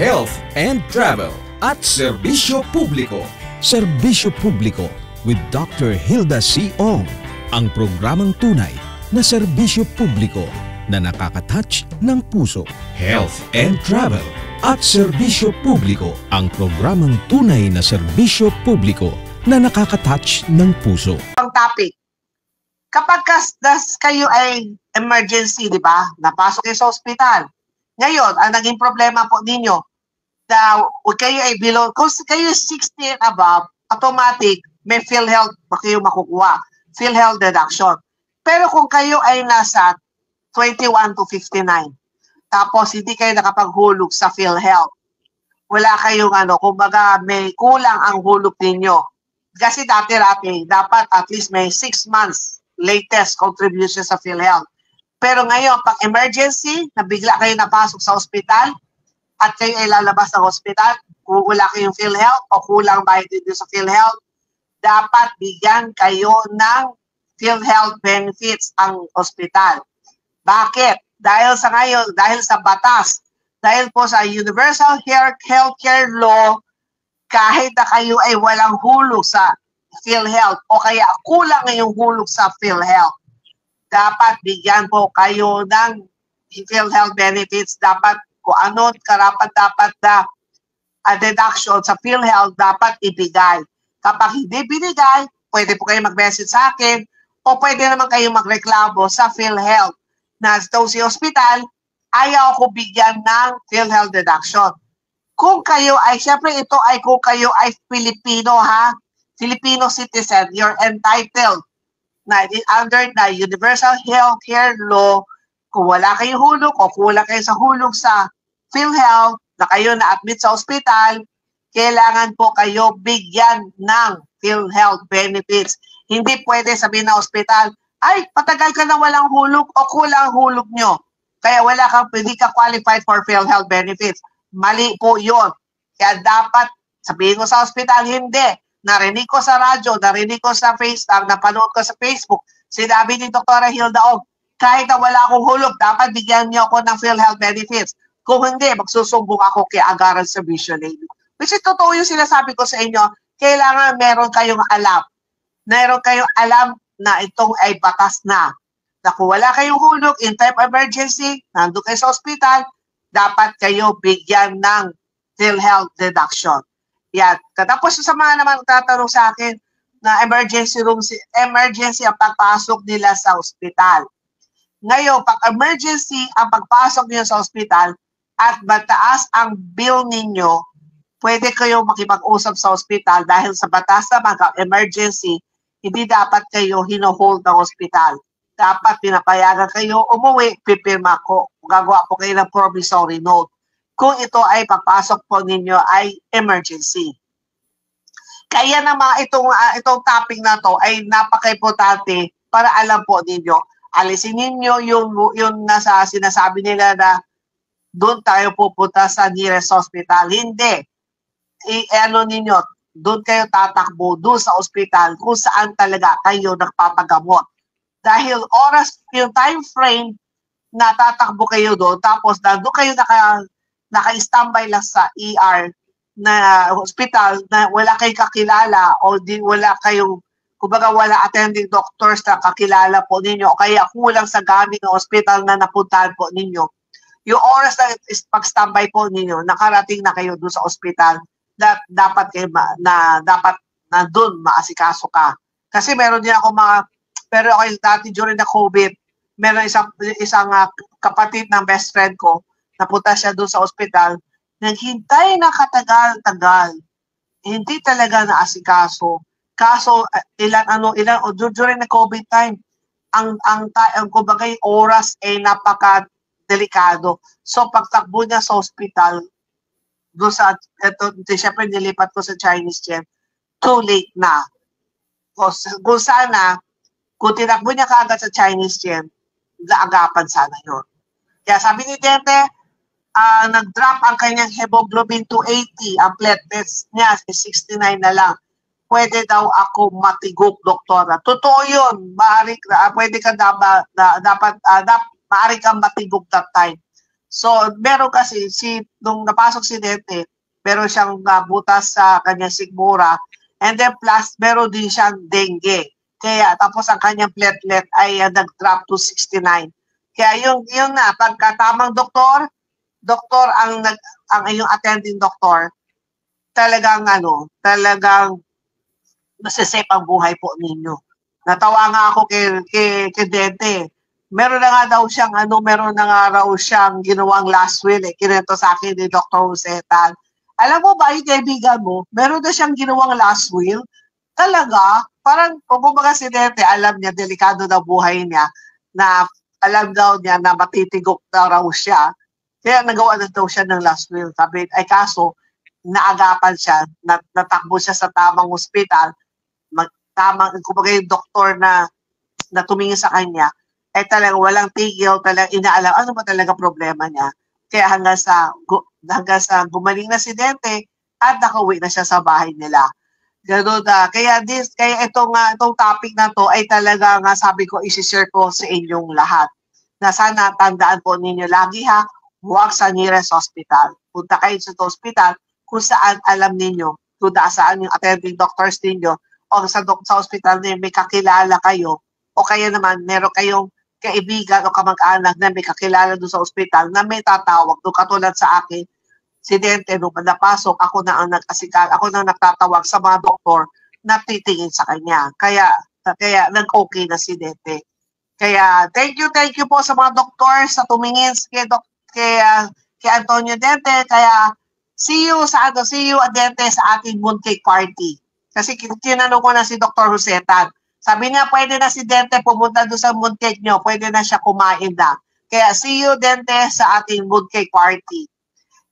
health and travel at serbisyo publiko. Serbisyo publiko with Dr. Hilda C. Ong. Ang programang tunay na serbisyo publiko na nakaka-touch ng puso. Health and travel at serbisyo publiko. Ang programang tunay na serbisyo publiko na nakaka-touch ng puso. Ang topic, kapag kayo ay emergency, di ba? Napasok kayo sa ospital. Ngayon, ang naging problema po ninyo, na kayo ay below, kung kayo 60 and above, automatic, may PhilHealth pa kayo makukuha. PhilHealth deduction. Pero kung kayo ay nasa 21 to 59, tapos hindi kayo nakapaghulog sa PhilHealth, wala kayong kumbaga may kulang ang hulog ninyo. Kasi dati-dati, dapat at least may 6 months latest contribution sa PhilHealth. Pero ngayon, pag emergency, na bigla kayo napasok sa ospital, at kayo ay lalabas ng ospital, kung wala kayong PhilHealth o kulang bayad dito sa PhilHealth, dapat bigyan kayo ng PhilHealth benefits ang ospital. Bakit? Dahil sa ngayon, dahil sa batas, dahil po sa Universal Healthcare Law, kahit na kayo ay walang hulog sa PhilHealth o kaya kulang ngayong hulog sa PhilHealth, dapat bigyan po kayo ng PhilHealth benefits. Dapat kung ano karapat-dapat na deduction sa PhilHealth dapat ibigay. Kapag hindi binigay, pwede po kayo mag-message sa akin o pwede naman kayo magreklamo sa PhilHealth na daw si hospital, ayaw ko bigyan ng PhilHealth deduction. Kung kayo ay, syempre ito ay kung kayo ay Filipino ha, Filipino citizen, you're entitled na under the Universal Healthcare Law, kung wala kayong hulog o kulang kayo sa hulog sa PhilHealth na kayo na-admit sa ospital, kailangan po kayo bigyan ng PhilHealth benefits. Hindi pwede sabihin na ospital, ay, patagal ka na walang hulog o kulang hulog nyo. Kaya hindi ka qualified for PhilHealth benefits. Mali po yun. Kaya dapat sabihin ko sa ospital, hindi. Narinig ko sa radyo, narinig ko sa Facebook, napanood ko sa Facebook, sinabi ni Dr. Hilda Og, kahit na wala akong hulog, dapat bigyan niyo ako ng PhilHealth benefits. Kung hindi, magsusumbong ako kay Agaran Servicio Lady. Which is totoo yung sinasabi ko sa inyo, kailangan meron kayong alam. Meron kayong alam na itong ay batas na. Na kung wala kayong hulog in time of emergency, nandun kayo sa ospital, dapat kayo bigyan ng PhilHealth deduction. Yan. Tapos sa mga naman tatanong sa akin na emergency ang pagpasok nila sa ospital. Ngayon, pag emergency ang pagpasok niyo sa ospital at mataas ang bill ninyo, pwede kayo makipag-usap sa ospital dahil sa batas naman emergency, hindi dapat kayo hino-hold ng ospital. Dapat pinapayagan kayo umuwi, pipirma ko, gagawa po kayo ng promissory note. Kung ito ay papasok po ninyo ay emergency. Kaya naman itong topic na to ay napaka-importante para alam po ninyo. Alisin ninyo yung nasa sinasabi nila na doon tayo pupunta sa nearest hospital. Hindi. Ninyo, doon kayo tatakbo doon sa ospital kung saan talaga kayo nagpapagamot. Dahil yung time frame na tatakbo kayo doon, tapos doon kayo naka-standby lang sa ER na hospital na wala kayong kakilala o wala kayong, kumbaga wala attending doctors na kakilala po ninyo o kaya kulang sa gamit ng hospital na napuntahan po ninyo. Yung oras na pag-standby po ninyo, nakarating na kayo doon sa hospital dapat na doon maasikaso ka. Kasi meron din ako pero ako dati during the COVID, meron isang kapatid ng best friend ko, napunta siya doon sa ospital, naghintay na katagal-tagal. Hindi talaga naasikaso. Kaso during the COVID time, ang kumbaga yung oras ay napaka-delikado. So pagtakbo niya sa ospital, doon siyempre nilipat ko sa Chinese Gem, too late na. Kung sana, kung tinakbo niya kaagad sa Chinese Gem, naagapan sana yun. Kaya sabi ni Dente, nag-drop ang kanyang hemoglobin to 80, ang platelets niya, 69 na lang. Pwede daw ako matigok, doktora. Totoo yun. Pwede ka maaari kang matigok that time. So, meron kasi, nung napasok si Dente, meron siyang butas sa kanyang sigmura, and then plus, meron din siyang dengue. Kaya, tapos ang kanyang platelet ay nag-drop to 69. Kaya yung na, pagkatamang doktor ang yung attending doktor, talagang masisave ang buhay po ninyo. Natawa nga ako kay Dente. Meron na nga daw siyang meron na nga raw siyang ginawang last will Kinento sa akin ni Dr. Josetal. Alam mo ba, yung kaibigan mo, meron na siyang ginawang last will. Talaga, parang kumbaga si Dente, alam niya, delikado na buhay niya, na alam daw niya na matitigok na raw siya. Kaya nagawa na daw siya ng last will. Sabi, ay kaso, naagapan siya, natakbo siya sa tamang ospital, kumbaga yung doktor na tumingin sa kanya, ay talagang walang tigil, talagang inaalam ano ba talaga problema niya. Kaya hanggang sa gumaling na si Dente at nakauwi na siya sa bahay nila. Ganun na. Kaya itong topic na to ay talaga nga sabi ko isi-share ko sa inyong lahat. Na sana tandaan po ninyo lagi ha, huwag sa nearest hospital. Punta kayo sa hospital kung saan alam ninyo, kung saan yung attending doctors ninyo, o sa hospital na may kakilala kayo, o kaya naman meron kayong kaibigan o kamag-anak na may kakilala doon sa ospital na may tatawag doon, katulad sa akin, si Dente, nung napasok, ako na nagtatawag sa mga doktor na titingin sa kanya. Kaya nag-okay na si Dente. Kaya thank you po sa mga doktor sa tumingin kay Antonio Dente. Kaya see you Dente sa ating mooncake party. Kasi tinanong ko na si Dr. Josetan. Sabi niya, pwede na si Dente pumunta doon sa mooncake nyo. Pwede na siya kumain na. Kaya see you, Dente, sa ating mooncake party.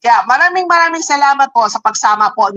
Kaya maraming salamat po sa pagsama po